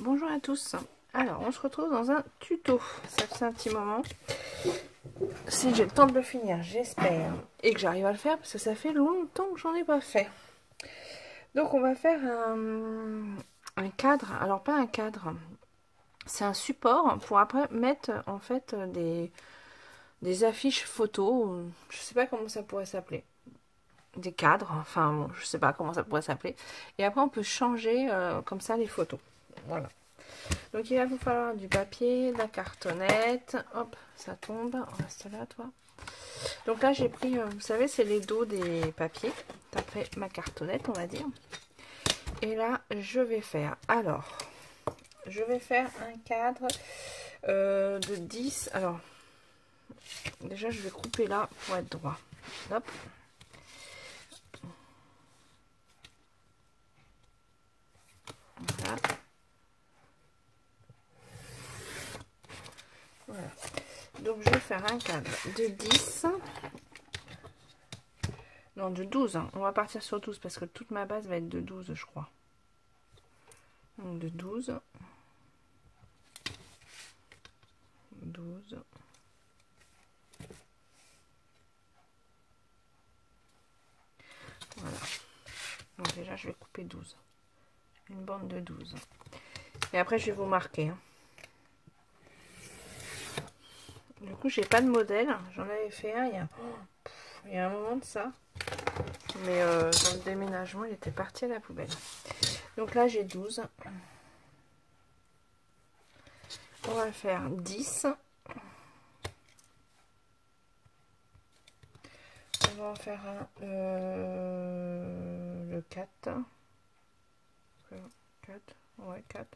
Bonjour à tous. Alors, on se retrouve dans un tuto. Ça fait un petit moment. Si j'ai le temps de le finir, j'espère. Et que j'arrive à le faire, parce que ça fait longtemps que j'en ai pas fait. Donc, on va faire un cadre. Alors, pas un cadre. C'est un support pour après mettre, en fait, des affiches photos. Je sais pas comment ça pourrait s'appeler. Des cadres. Enfin, bon, je sais pas comment ça pourrait s'appeler. Et après, on peut changer comme ça les photos. Voilà. Donc il va vous falloir du papier, de la cartonnette. Hop, ça tombe. On reste là, toi. Donc là, j'ai pris, vous savez, c'est les dos des papiers. Après ma cartonnette, on va dire. Et là, je vais faire. Alors, je vais faire un cadre de 10. Alors, déjà, je vais couper là pour être droit. Hop. Voilà. Voilà. Donc, je vais faire un cadre de 10. Non, de 12. Hein. On va partir sur 12 parce que toute ma base va être de 12, je crois. Donc, de 12. 12. Voilà. Donc, déjà, je vais couper 12. Une bande de 12. Et après, je vais vous marquer. Hein. Du coup, j'ai pas de modèle. J'en avais fait un il y a un moment de ça. Mais dans le déménagement, il était parti à la poubelle. Donc là, j'ai 12. On va faire 10. On va en faire un le 4. 4. Ouais, 4.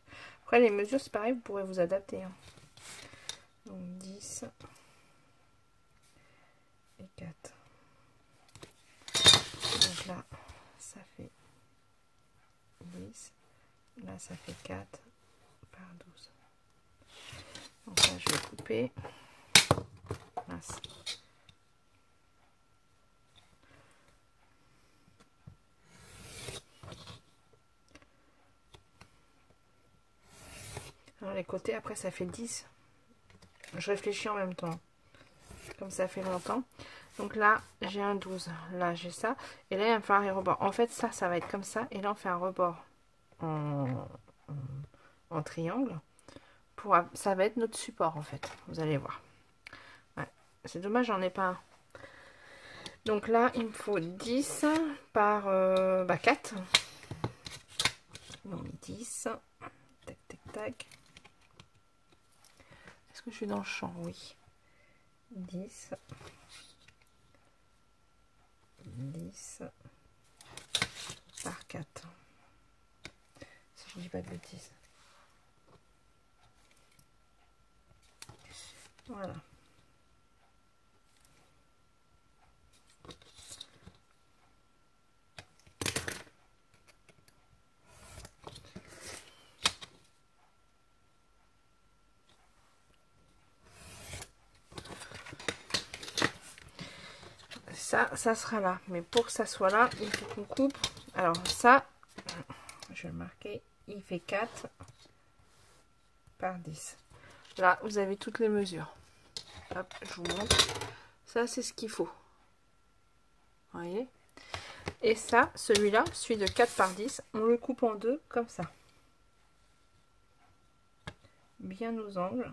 Après, les mesures, c'est pareil, vous pourrez vous adapter. Hein. Donc 10 et 4. Donc là, ça fait 10. Là, ça fait 4 par 12. Donc là, je vais couper. Mince. Alors, les côtés, après, ça fait 10. Je réfléchis en même temps. Comme ça fait longtemps. Donc là, j'ai un 12. Là, j'ai ça. Et là, il va me faire un rebord. En fait, ça va être comme ça. Et là, on fait un rebord en triangle. Ça va être notre support, en fait. Vous allez voir. Ouais. C'est dommage, j'en ai pas un. Donc là, il me faut 10 par 4. Donc 10. Tac, tac, tac. Est-ce que je suis dans le champ? Oui. 10. 10 par 4. Si je dis pas de bêtises. Voilà. Ça sera là. Mais pour que ça soit là, il faut qu'on coupe. Alors ça, je vais le marquer. Il fait 4 par 10. Là, vous avez toutes les mesures. Hop, je vous montre. Ça, c'est ce qu'il faut. Vous voyez? Et ça, celui-là, celui de 4 par 10, on le coupe en deux, comme ça. Bien aux angles.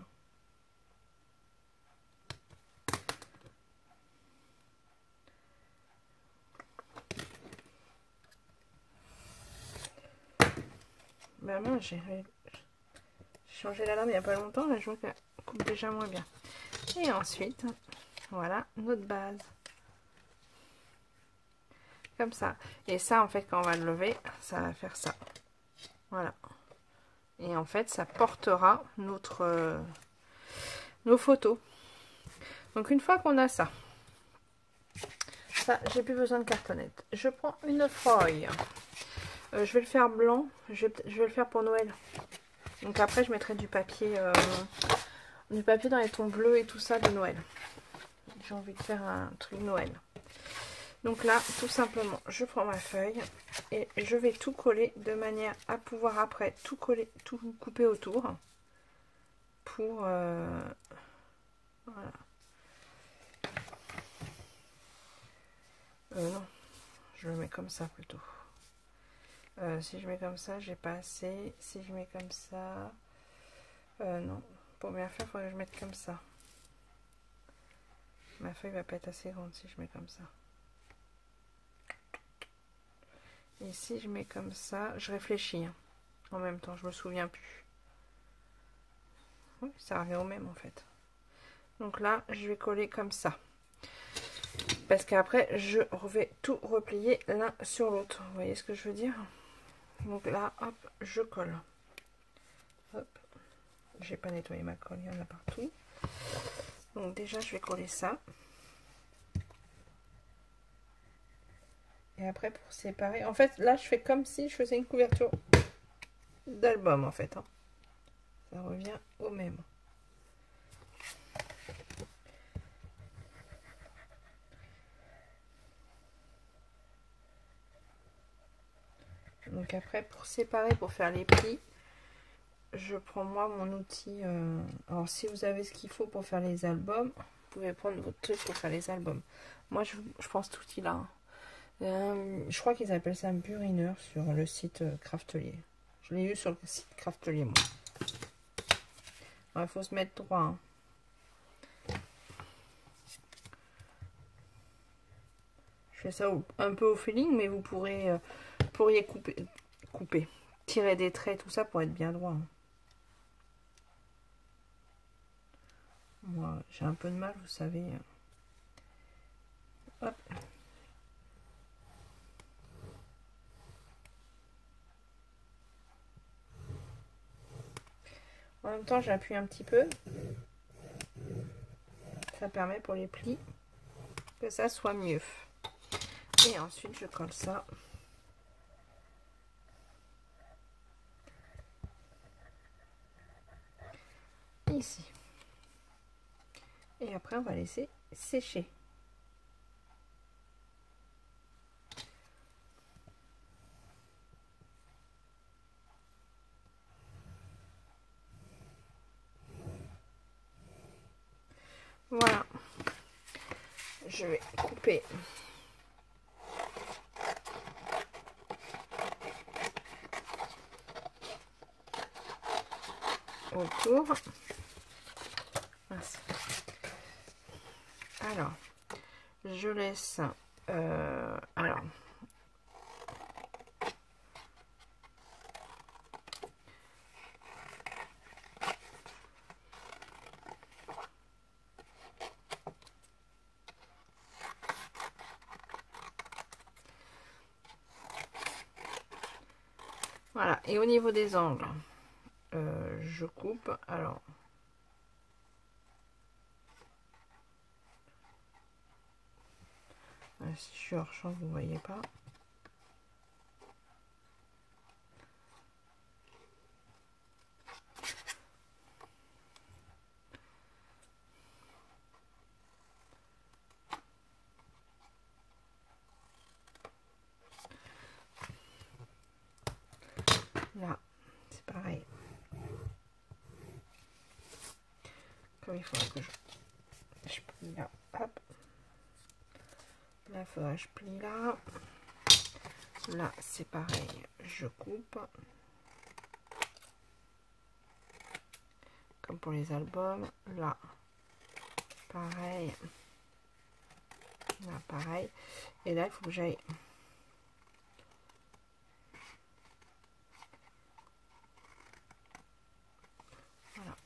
Ben moi, j'ai changé la lame il n'y a pas longtemps, là je vois qu'elle coupe déjà moins bien. Et ensuite, voilà notre base. Comme ça. Et ça, en fait, quand on va le lever, ça va faire ça. Voilà. Et en fait, ça portera nos photos. Donc, une fois qu'on a ça, j'ai plus besoin de cartonnette. Je prends une feuille. Je vais le faire blanc. Je vais le faire pour Noël. Donc après, je mettrai du papier dans les tons bleus et tout ça de Noël. J'ai envie de faire un truc Noël. Donc là, tout simplement, je prends ma feuille et je vais tout coller de manière à pouvoir après tout coller, tout couper autour pour voilà. Non, je le mets comme ça plutôt. Si je mets comme ça, j'ai pas assez. Si je mets comme ça, non. Pour bien faire, il faudrait que je mette comme ça. Ma feuille va pas être assez grande si je mets comme ça. Et si je mets comme ça, je réfléchis hein, en même temps, je me souviens plus. Oui, ça revient au même en fait. Donc là, je vais coller comme ça. Parce qu'après, je vais tout replier l'un sur l'autre. Vous voyez ce que je veux dire? Donc là, hop, je colle. Hop, j'ai pas nettoyé ma colle, il y en a partout. Donc déjà, je vais coller ça. Et après, pour séparer, en fait, là, je fais comme si je faisais une couverture d'album, en fait. Hein. Ça revient au même. Donc après, pour séparer, pour faire les plis, je prends moi mon outil. Alors, si vous avez ce qu'il faut pour faire les albums, vous pouvez prendre votre truc pour faire les albums. Moi, je prends cet outil-là. Hein. Je crois qu'ils appellent ça un burineur sur le site Craftelier. Je l'ai eu sur le site Craftelier, moi. Il faut se mettre droit. Hein. Je fais ça un peu au feeling, mais vous pourriez couper, tirer des traits, tout ça pour être bien droit. Hein. Moi, j'ai un peu de mal, vous savez. Hop. En même temps, j'appuie un petit peu. Ça permet pour les plis que ça soit mieux. Et ensuite, je colle ça. Ici. Et après, on va laisser sécher. Voilà. Je vais couper autour. Alors, je laisse alors voilà, et au niveau des angles, je coupe. Alors, si je suis hors champ, vous voyez pas. Là, c'est pareil. Comme il faudra que je plie là. Hop. Là, il faudra que je plie là. Là, c'est pareil. Je coupe. Comme pour les albums. Là, pareil. Là, pareil. Et là, il faut que j'aille... Voilà.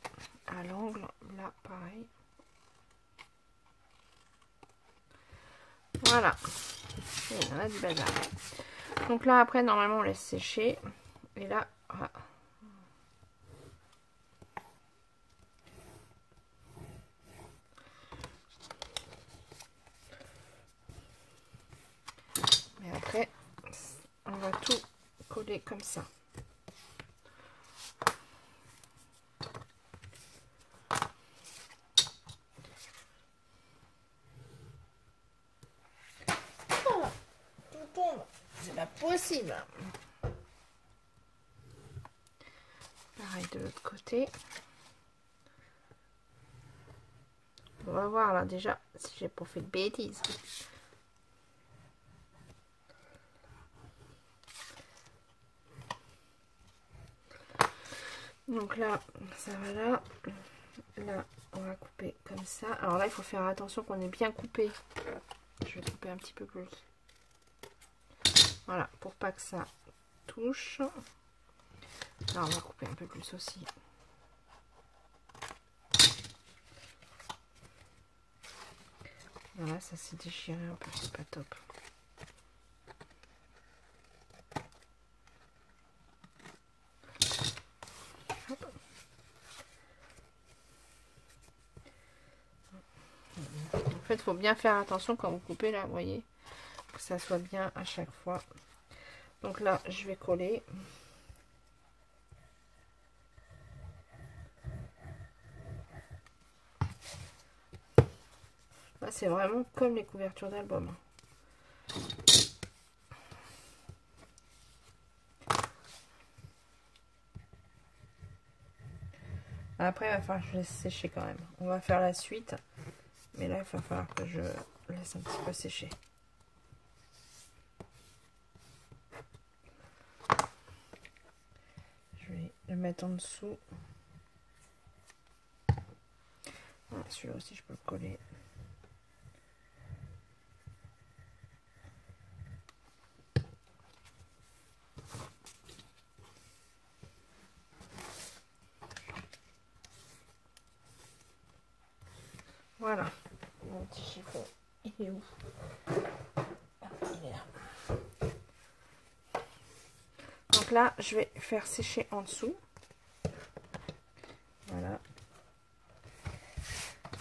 À l'angle, là, pareil. Voilà. Et il y en a du bazar. Donc là, après, normalement, on laisse sécher. Et là, voilà. Mais après, on va tout coller comme ça. facile. Pareil de l'autre côté. On va voir là déjà si j'ai pas fait de bêtises. Donc là, ça va là. Là, on va couper comme ça. Alors là, il faut faire attention qu'on ait bien coupé. Je vais couper un petit peu plus. Voilà, pour pas que ça touche. Là, on va couper un peu plus aussi. Voilà, ça s'est déchiré un peu, c'est pas top. Hop. En fait, il faut bien faire attention quand vous coupez là, vous voyez, que ça soit bien à chaque fois. Donc là, je vais coller. Là, c'est vraiment comme les couvertures d'album. Après, il va falloir que je laisse sécher quand même. On va faire la suite. Mais là, il va falloir que je laisse un petit peu sécher. Je vais le mettre en dessous. Celui-là aussi, je peux le coller. Voilà. Mon petit chiffon, il est où? Ah, il est là. Donc là, je vais faire sécher en dessous. Voilà.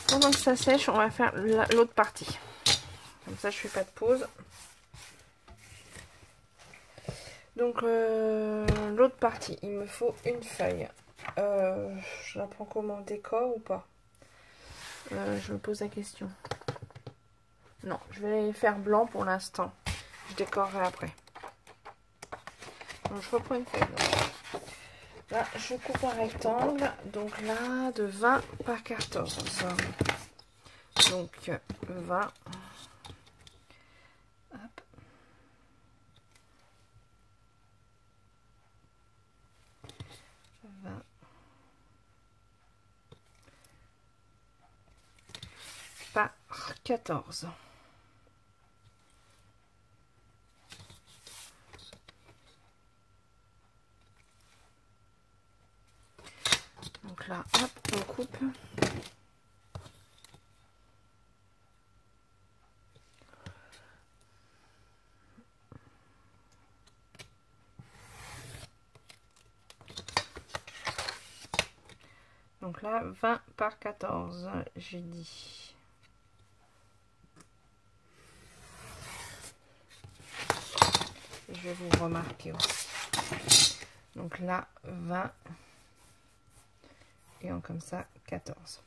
Pendant que ça sèche, on va faire l'autre partie. Comme ça, je fais pas de pause. Donc, l'autre partie, il me faut une feuille. Je la prends comment? Décor ou pas? Je me pose la question. Non, je vais faire blanc pour l'instant. Je décorerai après. Donc, je reprends une feuille. Donc. Là, je coupe un rectangle. Donc là, de 20 par 14. Donc, 20. Hop. Par 14. Donc là, hop, on coupe. Donc là, 20 par 14, j'ai dit. Je vais vous remarquer aussi. Donc là, 20. Et en comme ça, 14.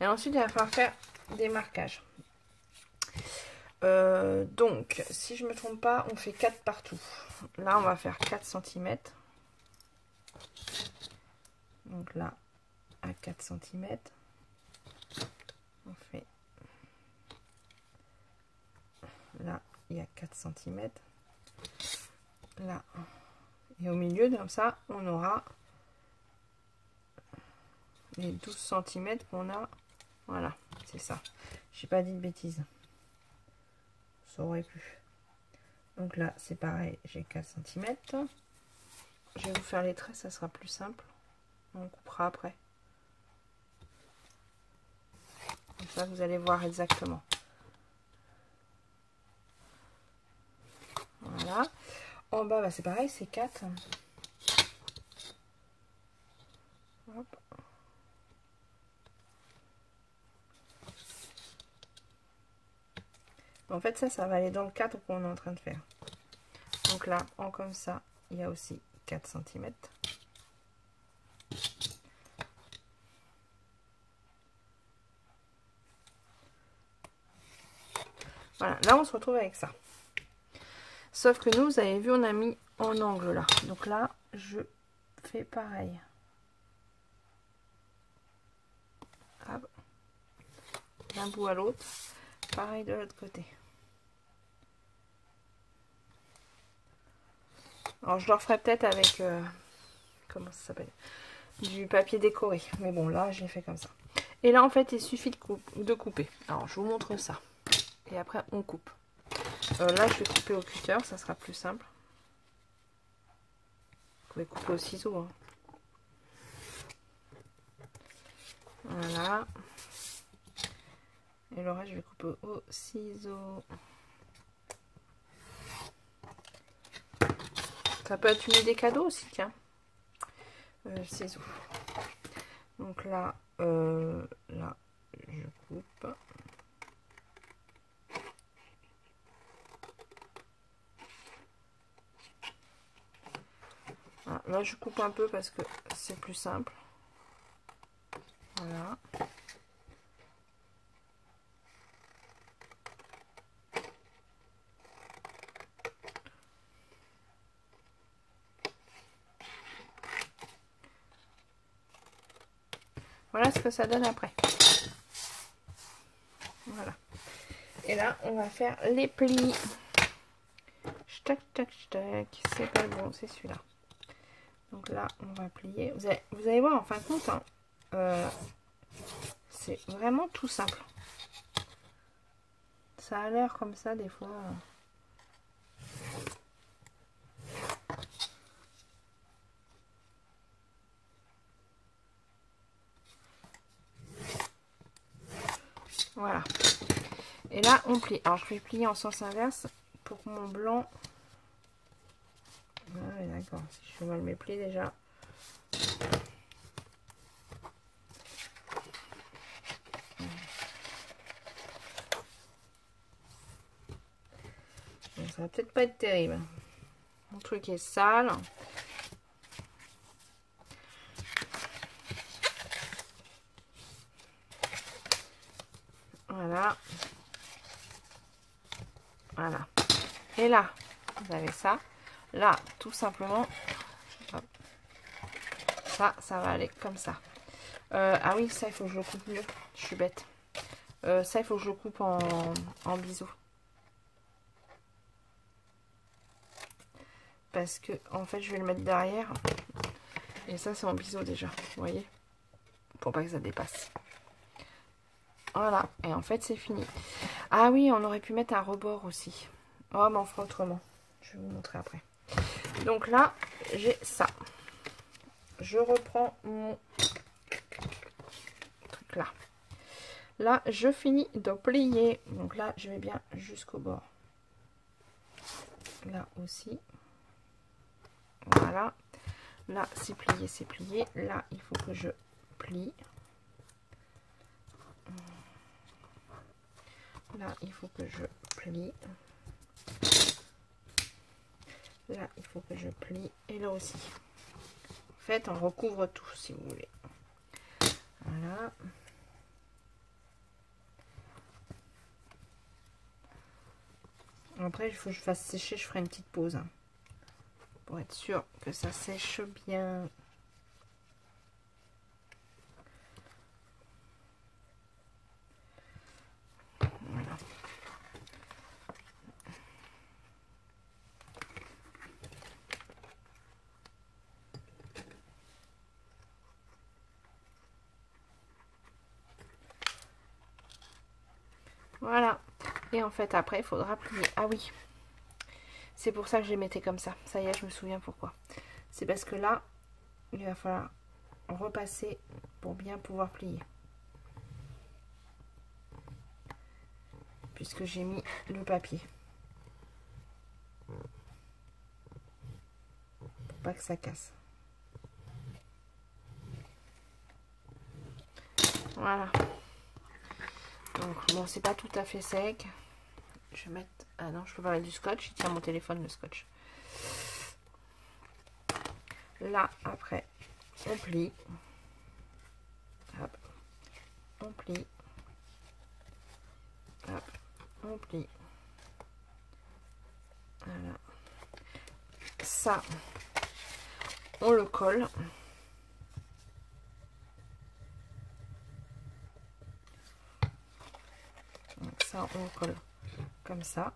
Et ensuite, il va falloir faire des marquages. Donc, si je ne me trompe pas, on fait 4 partout. Là, on va faire 4 cm. Donc là, à 4 cm. On fait... Là, il y a 4 cm. Là. Et au milieu, comme ça, on aura les 12 cm qu'on a. Voilà, c'est ça. J'ai pas dit de bêtises. Ça aurait pu. Donc là, c'est pareil, j'ai 4 cm. Je vais vous faire les traits, ça sera plus simple. On coupera après. Comme ça, vous allez voir exactement. Voilà. En bas, bah, c'est pareil, c'est 4. Hop. En fait, ça va aller dans le cadre qu'on est en train de faire. Donc là, en comme ça, il y a aussi 4 cm. Voilà, là, on se retrouve avec ça. Sauf que nous, vous avez vu, on a mis en angle là. Donc là, je fais pareil. Hop. D'un bout à l'autre. Pareil de l'autre côté. Alors je le referai peut-être avec... comment ça s'appelle? Du papier décoré. Mais bon, là, je l'ai fait comme ça. Et là, en fait, il suffit de couper. Alors, je vous montre ça. Et après, on coupe. Là, je vais couper au cutter. Ça sera plus simple. Vous pouvez couper au ciseau. Hein. Voilà. Et le reste, je vais couper au ciseau. Ça peut être une idée cadeau aussi, tiens. Ciseaux. Donc là, là, je coupe. Voilà, là, je coupe un peu parce que c'est plus simple. Voilà. Voilà ce que ça donne après. Voilà. Et là, on va faire les plis. Tac, tac, tac. C'est pas le bon, c'est celui-là. Donc là, on va plier. Vous allez voir, en fin de compte, hein, c'est vraiment tout simple. Ça a l'air comme ça, des fois. Voilà. Et là, on plie. Alors, je vais plier en sens inverse pour que mon blanc... Ah ouais, d'accord. Si je fais mal mes plis déjà. Bon, ça va peut-être pas être terrible. Mon truc est sale. Voilà. Voilà. Et là, vous avez ça. Là, tout simplement, hop, ça va aller comme ça. Ah oui, ça, il faut que je le coupe mieux. Je suis bête. Ça, il faut que je le coupe en biseau. Parce que, en fait, je vais le mettre derrière. Et ça, c'est en biseau déjà. Vous voyez? Pour pas que ça dépasse. Voilà. Et en fait, c'est fini. Ah oui, on aurait pu mettre un rebord aussi. Oh, mais on fera autrement. Je vais vous montrer après. Donc là, j'ai ça. Je reprends mon truc là. Là, je finis de plier. Donc là, je vais bien jusqu'au bord. Là aussi. Voilà. Là, c'est plié, c'est plié. Là, il faut que je plie. Là, il faut que je plie. Là, il faut que je plie. Et là aussi. En fait, on recouvre tout, si vous voulez. Voilà. Après, il faut que je fasse sécher. Je ferai une petite pause. Hein, pour être sûr que ça sèche bien. Voilà. Voilà. Et en fait, après, il faudra plier. Ah oui. C'est pour ça que je les mettais comme ça. Ça y est, je me souviens pourquoi. C'est parce que là, il va falloir repasser pour bien pouvoir plier. Puisque j'ai mis le papier. Pour pas que ça casse. Voilà. Donc, bon, c'est pas tout à fait sec. Je vais mettre... Ah non, je peux pas mettre du scotch. Il tient mon téléphone, le scotch. Là, après, on plie. Hop. On plie. Hop. On plie. Voilà. ça, on le colle. Donc ça, on le colle comme ça.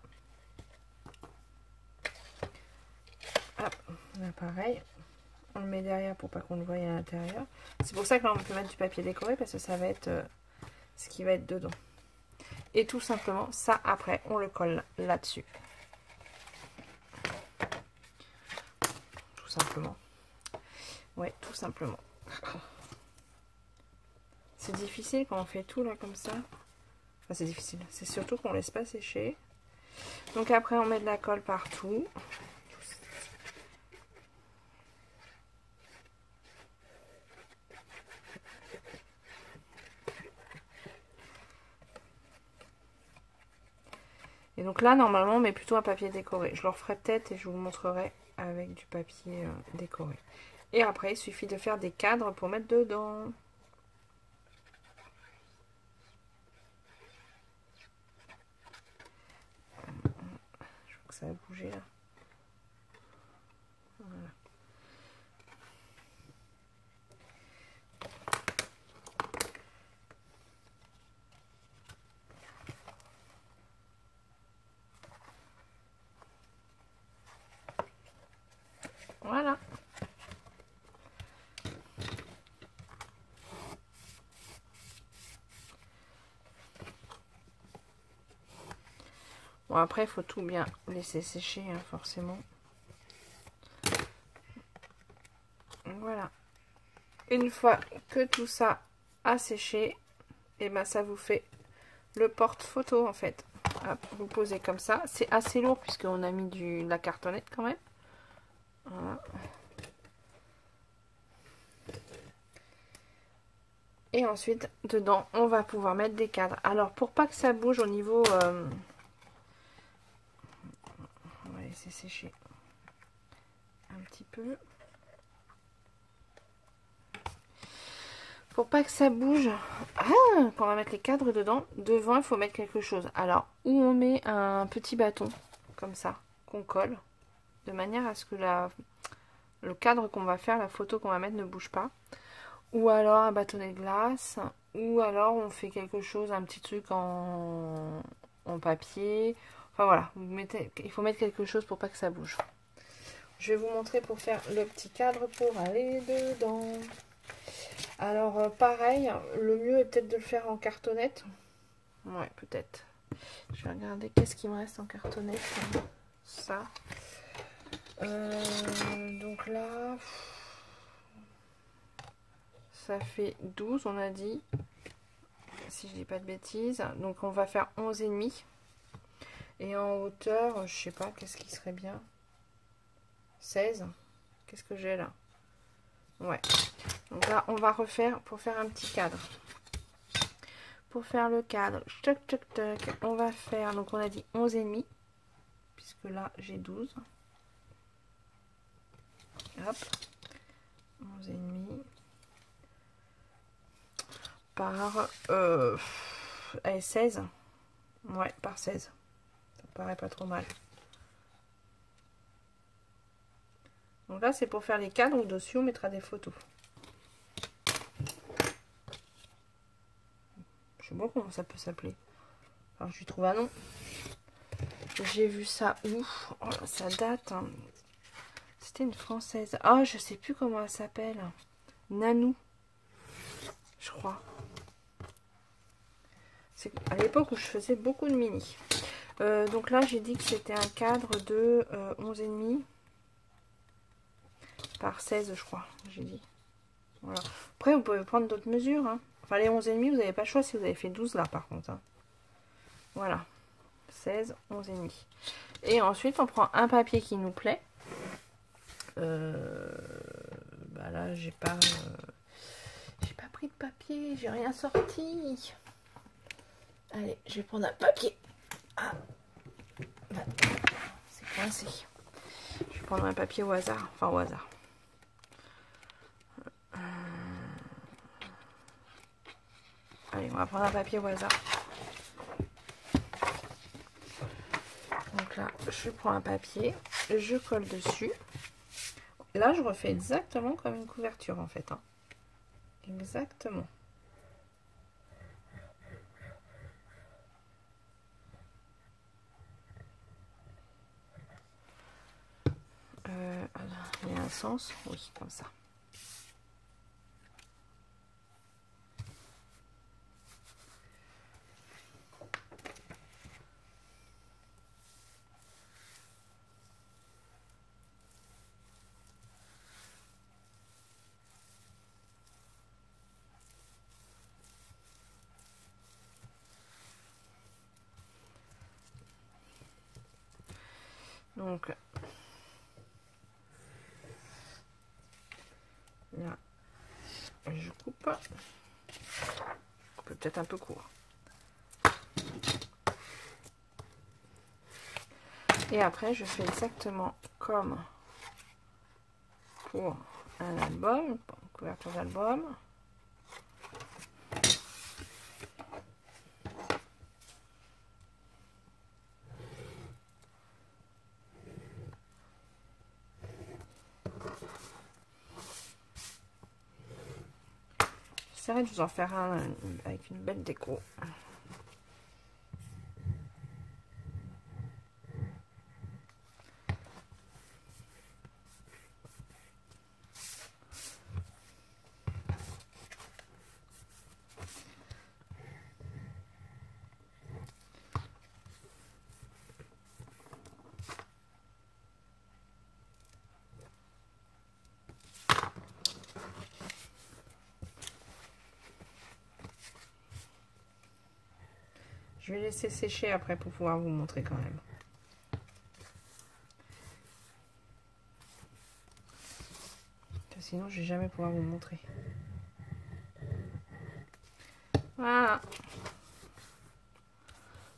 Hop, là pareil. On le met derrière pour pas qu'on le voie à l'intérieur. C'est pour ça que là on peut mettre du papier décoré parce que ça va être ce qui va être dedans. Et tout simplement, ça après, on le colle là-dessus. Tout simplement. Ouais, tout simplement. C'est difficile quand on fait tout là comme ça. Enfin, c'est difficile. C'est surtout qu'on laisse pas sécher. Donc après, on met de la colle partout. Et donc là, normalement, on met plutôt un papier décoré. Je le referai peut-être et je vous montrerai avec du papier décoré. Et après, il suffit de faire des cadres pour mettre dedans. Je crois que ça va bouger là. Voilà. Voilà. Bon, après, il faut tout bien laisser sécher, hein, forcément. Voilà. Une fois que tout ça a séché, et ben ça vous fait le porte-photo en fait. Hop, vous posez comme ça. C'est assez lourd puisqu'on a mis de la cartonnette quand même. Voilà. Et ensuite, dedans, on va pouvoir mettre des cadres. Alors, pour pas que ça bouge au niveau... on va laisser sécher un petit peu. Pour pas que ça bouge, quand on va mettre les cadres dedans, devant, il faut mettre quelque chose. Alors, où on met un petit bâton, comme ça, qu'on colle, de manière à ce que le cadre qu'on va faire, la photo qu'on va mettre ne bouge pas. Ou alors un bâtonnet de glace, ou alors on fait quelque chose, un petit truc en papier. Enfin voilà, il faut mettre quelque chose pour pas que ça bouge. Je vais vous montrer pour faire le petit cadre pour aller dedans. Alors pareil, le mieux est peut-être de le faire en cartonnette. Ouais, peut-être. Je vais regarder qu'est-ce qui me reste en cartonnette. Ça. Donc là... Ça fait 12, on a dit, si je dis pas de bêtises. Donc on va faire 11,5. Et en hauteur, je sais pas, qu'est-ce qui serait bien? 16. Qu'est-ce que j'ai là? Ouais. Donc là, on va refaire pour faire un petit cadre. Pour faire le cadre, toc toc toc, on va faire, donc on a dit 11,5. Puisque là, j'ai 12. Hop. 11,5. Par 16. Ouais, par 16. Ça paraît pas trop mal. Donc là, c'est pour faire les cadres. Dessus, on mettra des photos. Je sais pas comment ça peut s'appeler. Alors, je lui trouve un nom. J'ai vu ça où? Oh, ça date. Hein. C'était une française. Oh, je sais plus comment elle s'appelle. Nanou. Je crois. C'est à l'époque où je faisais beaucoup de mini. Donc là, j'ai dit que c'était un cadre de 11,5 par 16, je crois. J'ai dit. Voilà. Après, vous pouvez prendre d'autres mesures. Hein. Enfin, les 11,5, vous n'avez pas le choix si vous avez fait 12 là, par contre. Hein. Voilà. 16, 11,5. Et ensuite, on prend un papier qui nous plaît. Bah là, j'ai pas pris de papier. J'ai rien sorti. Allez, je vais prendre un papier. Ah, c'est coincé. Je vais prendre un papier au hasard. Enfin, au hasard. Allez, on va prendre un papier au hasard. Donc là, je prends un papier. Je colle dessus. Là, je refais exactement comme une couverture en fait. Hein. Exactement. Il y a un sens, oui, comme ça. Donc, là, je coupe. Peut-être un peu court. Et après, je fais exactement comme pour un album, pour une couverture d'album. J'essaierai de vous en faire un avec une belle déco. Je vais laisser sécher après pour pouvoir vous montrer quand même. Sinon, je vais jamais pouvoir vous montrer. Voilà.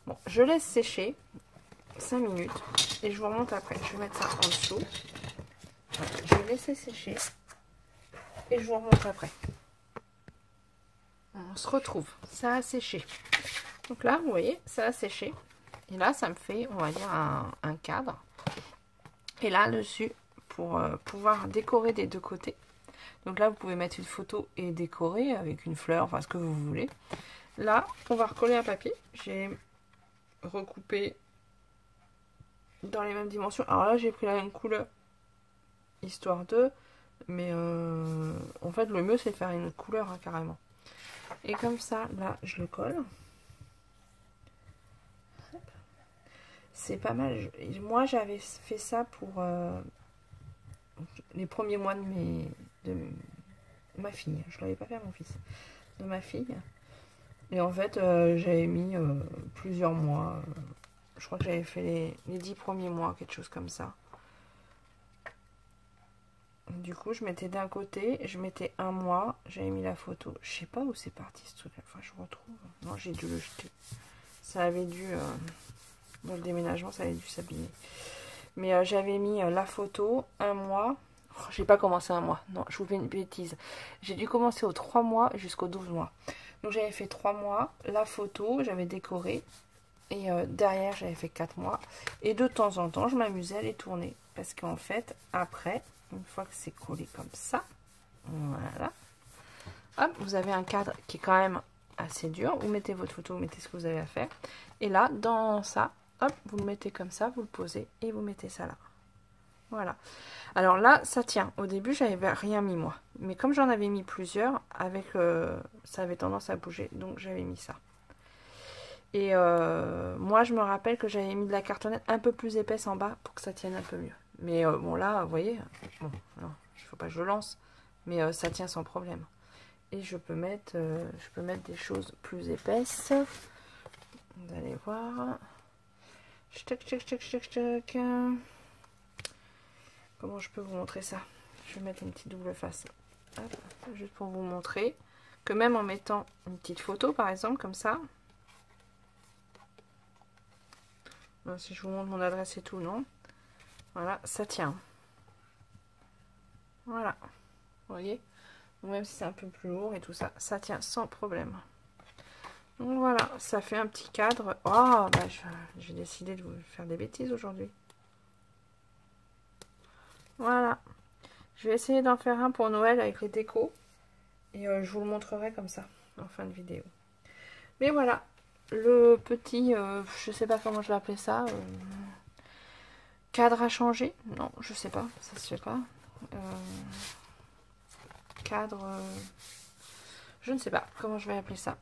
Bon, je laisse sécher 5 minutes et je vous remonte après. Je vais mettre ça en dessous. Voilà, je vais laisser sécher et je vous remonte après. On se retrouve. Ça a séché. Donc là, vous voyez, ça a séché. Et là, ça me fait, on va dire, un cadre. Et là, dessus, pour pouvoir décorer des deux côtés. Donc là, vous pouvez mettre une photo et décorer avec une fleur, enfin ce que vous voulez. Là, on va recoller un papier. J'ai recoupé dans les mêmes dimensions. Alors là, j'ai pris la même couleur, histoire de... Mais en fait, le mieux, c'est de faire une couleur, hein, carrément. Et comme ça, là, je le colle. C'est pas mal. Moi, j'avais fait ça pour les premiers mois de ma fille. Je ne l'avais pas fait à mon fils. De ma fille. Et en fait, j'avais mis plusieurs mois. Je crois que j'avais fait les 10 premiers mois, quelque chose comme ça. Du coup, je mettais d'un côté, je mettais un mois, j'avais mis la photo. Je sais pas où c'est parti ce truc. Enfin, je retrouve. Non, j'ai dû le jeter. Ça avait dû... dans le déménagement, ça avait dû s'abîmer. Mais j'avais mis la photo, un mois. Oh, j'ai pas commencé un mois. Non, je vous fais une bêtise. J'ai dû commencer aux 3 mois jusqu'aux 12 mois. Donc j'avais fait 3 mois. La photo, j'avais décoré. Et derrière, j'avais fait 4 mois. Et de temps en temps, je m'amusais à les tourner. Parce qu'en fait, après, une fois que c'est collé comme ça, voilà. Hop, vous avez un cadre qui est quand même assez dur. Vous mettez votre photo, vous mettez ce que vous avez à faire. Et là, dans ça, hop, vous le mettez comme ça, vous le posez et vous mettez ça là. Voilà. Alors là, ça tient. Au début, j'avais rien mis moi. Mais comme j'en avais mis plusieurs, avec ça avait tendance à bouger. Donc j'avais mis ça. Et moi, je me rappelle que j'avais mis de la cartonnette un peu plus épaisse en bas pour que ça tienne un peu mieux. Mais bon, là, vous voyez, bon, non, il ne faut pas que je le lance. Mais ça tient sans problème. Et je peux mettre des choses plus épaisses. Vous allez voir. Comment je peux vous montrer ça? Je vais mettre une petite double face. Hop, juste pour vous montrer que même en mettant une petite photo, par exemple, comme ça. Non, si je vous montre mon adresse et tout, non. Voilà, ça tient. Voilà. Vous voyez? Même si c'est un peu plus lourd et tout ça, ça tient sans problème. Donc voilà, ça fait un petit cadre. Oh, bah j'ai décidé de vous faire des bêtises aujourd'hui. Voilà. Je vais essayer d'en faire un pour Noël avec les décos. Et je vous le montrerai comme ça, en fin de vidéo. Mais voilà, le petit, je sais pas comment je vais appeler ça, cadre à changer. Non, je sais pas, ça se fait pas. Cadre, je ne sais pas comment je vais appeler ça.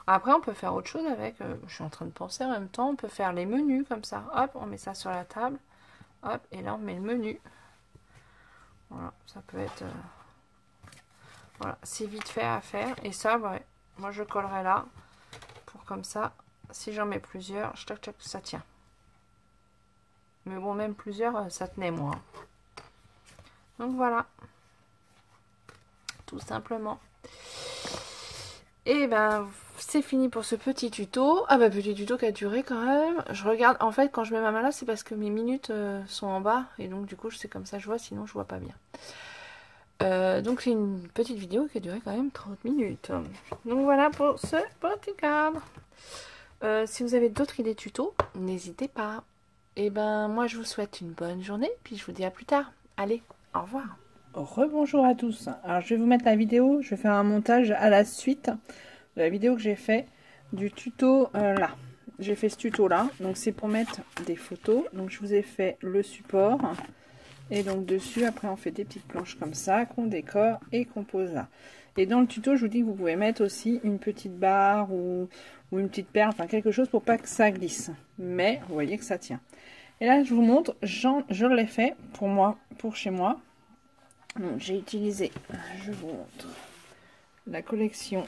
Après, on peut faire autre chose avec, je suis en train de penser en même temps, on peut faire les menus comme ça. Hop, on met ça sur la table. Hop, et là on met le menu. Voilà, ça peut être... voilà, c'est vite fait à faire. Et ça, ouais, moi je collerai là. Pour comme ça, si j'en mets plusieurs, ça tient. Mais bon, même plusieurs, ça tenait moi. Donc voilà. Tout simplement. Et ben, c'est fini pour ce petit tuto. Ah bah, petit tuto qui a duré quand même. Je regarde, en fait, quand je mets ma main là, c'est parce que mes minutes sont en bas. Et donc, du coup, c'est comme ça je vois, sinon je vois pas bien. Donc c'est une petite vidéo qui a duré quand même 30 minutes. Donc voilà pour ce petit cadre. Si vous avez d'autres idées tuto, n'hésitez pas. Et ben moi je vous souhaite une bonne journée, puis je vous dis à plus tard. Allez, au revoir. Rebonjour à tous. Alors je vais vous mettre la vidéo, je vais faire un montage à la suite de la vidéo que j'ai fait du tuto là. J'ai fait ce tuto là, donc c'est pour mettre des photos. Donc je vous ai fait le support. Et donc dessus, après on fait des petites planches comme ça, qu'on décore et qu'on pose là. Et dans le tuto, je vous dis que vous pouvez mettre aussi une petite barre ou une petite perle, enfin quelque chose pour pas que ça glisse. Mais vous voyez que ça tient. Et là, je vous montre, je l'ai fait pour moi, pour chez moi. Donc j'ai utilisé, je vous montre, la collection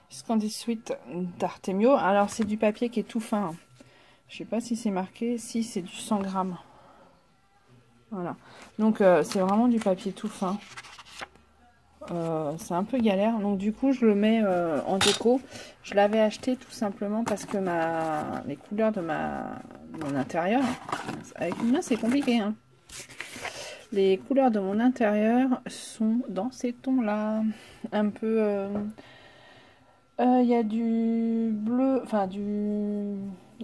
Scandi Sweet d'Artemio. Alors c'est du papier qui est tout fin. Je sais pas si c'est marqué, si c'est du 100 grammes. Voilà, donc c'est vraiment du papier tout fin. C'est un peu galère, donc du coup je le mets en déco. Je l'avais acheté tout simplement parce que les couleurs de mon intérieur, avec une main c'est compliqué, hein. Les couleurs de mon intérieur sont dans ces tons là, un peu il y a du bleu, enfin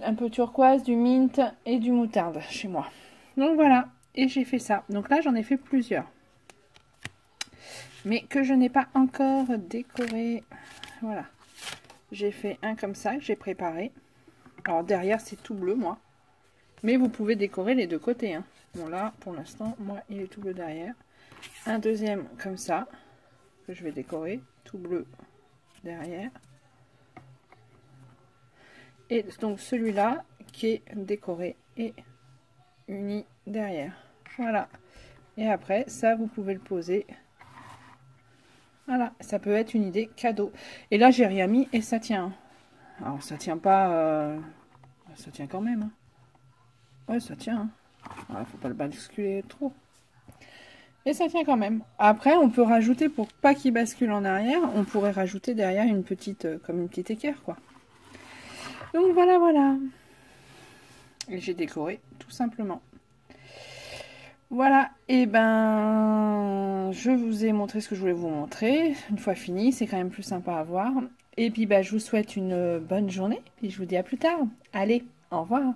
un peu turquoise, du mint et du moutarde chez moi. Donc voilà. Et j'ai fait ça. Donc là, j'en ai fait plusieurs. Mais que je n'ai pas encore décoré. Voilà. J'ai fait un comme ça, que j'ai préparé. Alors derrière, c'est tout bleu, moi. Mais vous pouvez décorer les deux côtés, hein. Bon là, pour l'instant, moi, il est tout bleu derrière. Un deuxième comme ça, que je vais décorer. Tout bleu derrière. Et donc celui-là, qui est décoré et uni derrière. Voilà. Et après, ça, vous pouvez le poser. Voilà, ça peut être une idée cadeau. Et là, j'ai rien mis et ça tient. Alors, ça tient pas... ça tient quand même. Hein. Ouais, ça tient. Hein. Voilà, faut pas le basculer trop. Et ça tient quand même. Après, on peut rajouter, pour pas qu'il bascule en arrière, on pourrait rajouter derrière une petite... comme une petite équerre, quoi. Donc, voilà, voilà. Et j'ai décoré, tout simplement. Voilà, et ben je vous ai montré ce que je voulais vous montrer. Une fois fini, c'est quand même plus sympa à voir. Et puis je vous souhaite une bonne journée. Et je vous dis à plus tard. Allez, au revoir.